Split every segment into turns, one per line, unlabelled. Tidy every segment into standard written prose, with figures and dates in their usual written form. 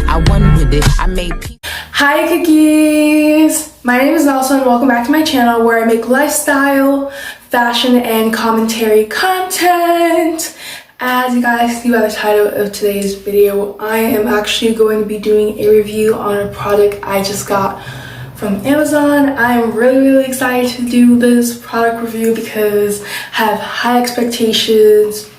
I won with it. I made
Hi cookies! My name is Nelson and welcome back to my channel where I make lifestyle, fashion, and commentary content. As you guys see by the title of today's video, I am actually going to be doing a review on a product I just got from Amazon. I am really excited to do this product review because I have high expectations.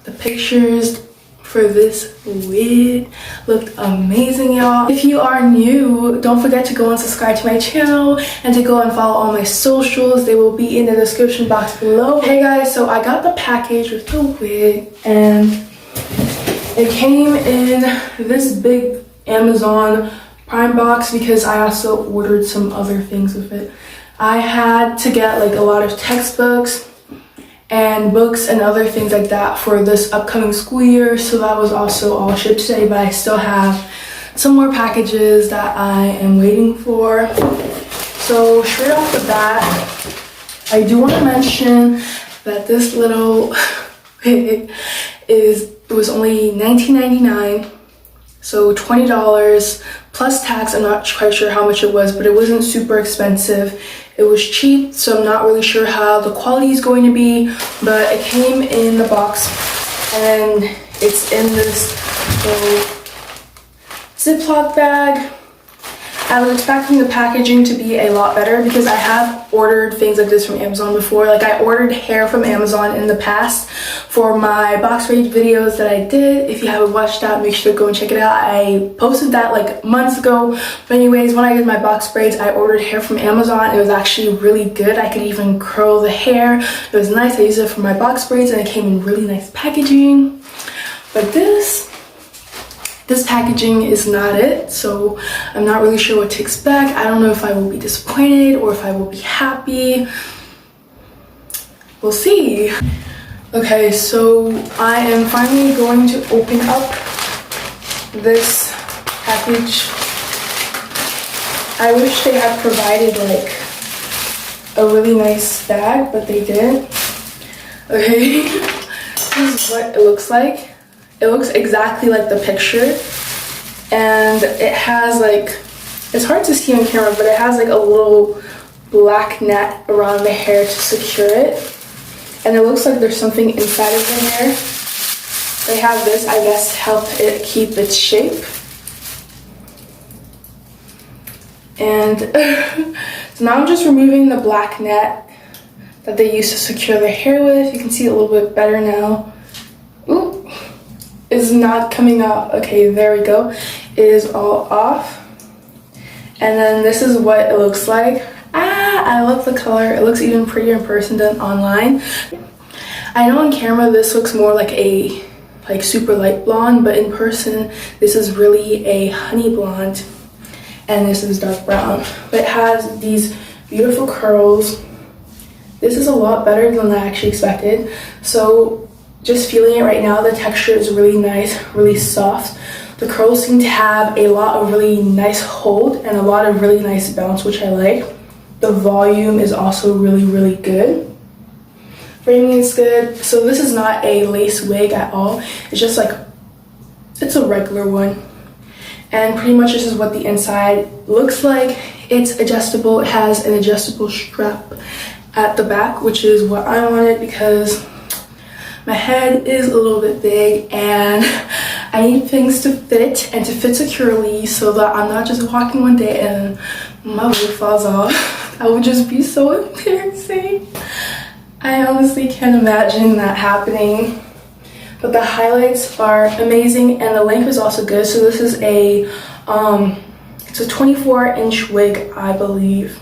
The pictures for this wig looked amazing, y'all. If you are new, don't forget to go and subscribe to my channel and to go and follow all my socials. They will be in the description box below. Hey guys, so I got the package with the wig and it came in this big Amazon Prime box because I also ordered some other things with it. I had to get like a lot of textbooks and books and other things like that for this upcoming school year, so that was also all shipped today, but I still have some more packages that I am waiting for. So straight off the bat, I do want to mention that this little wig was only $19.99, so $20 plus tax. I'm not quite sure how much it was, but it wasn't super expensive. It was cheap, so I'm not really sure how the quality is going to be, but it came in the box and it's in this little Ziploc bag. I was expecting the packaging to be a lot better because I have ordered things like this from Amazon before. Like I ordered hair from Amazon in the past for my box braid videos that I did. If you haven't watched that, make sure to go and check it out. I posted that like months ago. But anyways, when I did my box braids, I ordered hair from Amazon. It was actually really good. I could even curl the hair. It was nice. I used it for my box braids and it came in really nice packaging. But this packaging is not it, so I'm not really sure what to expect. I don't know if I will be disappointed or if I will be happy. We'll see. Okay, so I am finally going to open up this package. I wish they had provided like a really nice bag, but they didn't. Okay, this is what it looks like. It looks exactly like the picture, and it has like, it's hard to see on camera, but it has like a little black net around the hair to secure it, and it looks like there's something inside of the hair. They have this, I guess, to help it keep its shape. And so now I'm just removing the black net that they used to secure the hair with. You can see it a little bit better now. Ooh. Is not coming out. Okay, there we go. It is all off. And then this is what it looks like. I love the color. It looks even prettier in person than online. I know on camera this looks more like a super light blonde, but in person this is really a honey blonde and this is dark brown. But it has these beautiful curls. This is a lot better than I actually expected. So just feeling it right now, the texture is really nice, really soft. The curls seem to have a lot of really nice hold and a lot of really nice bounce, which I like. The volume is also really good. Framing is good. So this is not a lace wig at all. It's just like, it's a regular one. And pretty much this is what the inside looks like. It's adjustable. It has an adjustable strap at the back, which is what I wanted because my head is a little bit big and I need things to fit and to fit securely so that I'm not just walking one day and my wig falls off. That would just be so embarrassing. I honestly can't imagine that happening. But the highlights are amazing and the length is also good. So this is it's a 24-inch wig, I believe.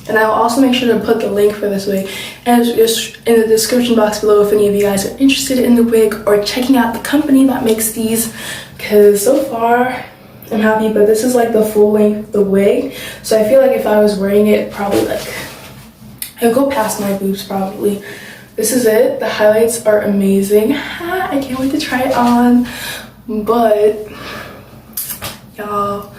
And I will also make sure to put the link for this wig and just in the description box below if any of you guys are interested in the wig or checking out the company that makes these, because so far I'm happy. But this is like the full length the wig, so I feel like if I was wearing it, probably like it would go past my boobs probably. This is it. The highlights are amazing. I can't wait to try it on. But y'all,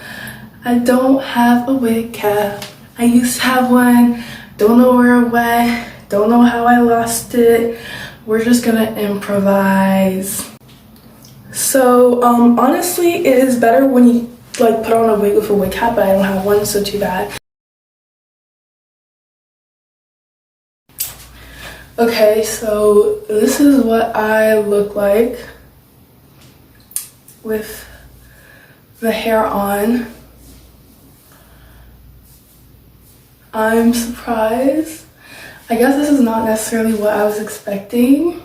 I don't have a wig cap. I used to have one, don't know where it went, don't know how I lost it. We're just gonna improvise. So So honestly, it is better when you like put on a wig with a wig cap, but I don't have one, so too bad. Okay, so this is what I look like with the hair on. I'm surprised. I guess this is not necessarily what I was expecting.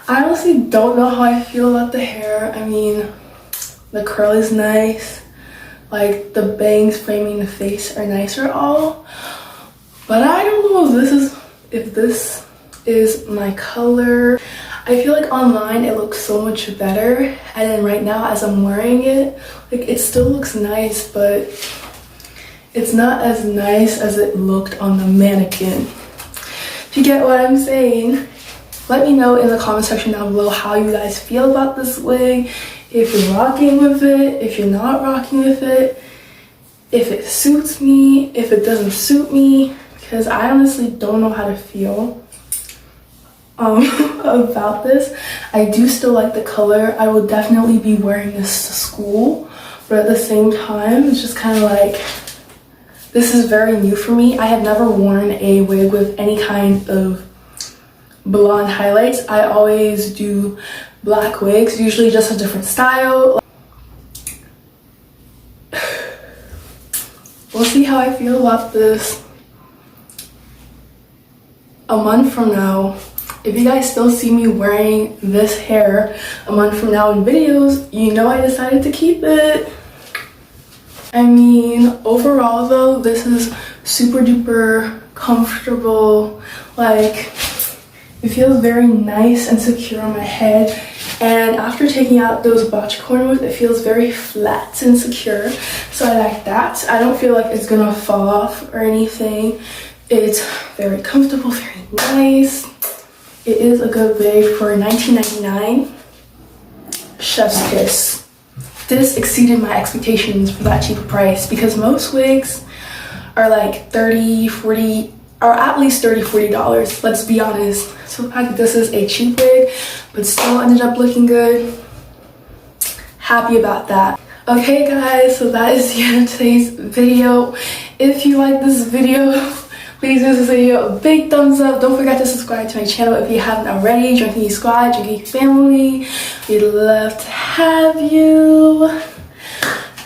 I honestly don't know how I feel about the hair. I mean, the curl is nice. Like the bangs framing the face are nice or all. But I don't know if this is my color. I feel like online it looks so much better. And then right now as I'm wearing it, like it still looks nice, but it's not as nice as it looked on the mannequin. If you get what I'm saying. Let me know in the comment section down below how you guys feel about this wig. If you're rocking with it, if you're not rocking with it, if it suits me, if it doesn't suit me, because I honestly don't know how to feel about this. I do still like the color. I will definitely be wearing this to school, but at the same time, it's just kind of like, this is very new for me. I have never worn a wig with any kind of blonde highlights. I always do black wigs, usually just a different style. We'll see how I feel about this a month from now. If you guys still see me wearing this hair a month from now in videos, you know I decided to keep it. I mean, overall though, this is super duper comfortable. Like, it feels very nice and secure on my head, and after taking out those botch cornrows, it feels very flat and secure, so I like that. I don't feel like it's gonna fall off or anything. It's very comfortable, very nice. It is a good wig for $19.99. Chef's kiss. This exceeded my expectations for that cheap price, because most wigs are like $30, $40, or at least $30, $40, let's be honest. So the fact that this is a cheap wig, but still ended up looking good, happy about that. Okay guys, so that is the end of today's video. If you like this video, please give this video a big thumbs up. Don't forget to subscribe to my channel if you haven't already. Join the squad, join the family. We'd love to have you.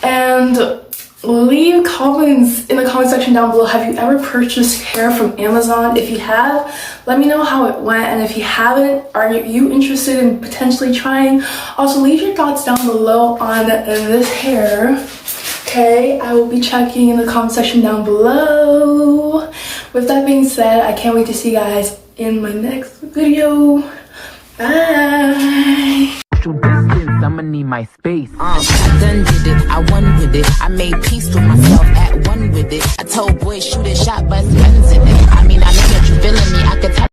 And leave comments in the comment section down below. Have you ever purchased hair from Amazon? If you have, let me know how it went. And if you haven't, are you interested in potentially trying? Also, leave your thoughts down below on this hair. Okay, I will be checking in the comment section down below. With that being said, I can't wait to see you guys in my next video. Bye.
I'ma need my space. I done did it, I won with it. I made peace with myself, at one with it. I told boys shoot a shot, but guns in it. I mean, I know that you feeling me. I could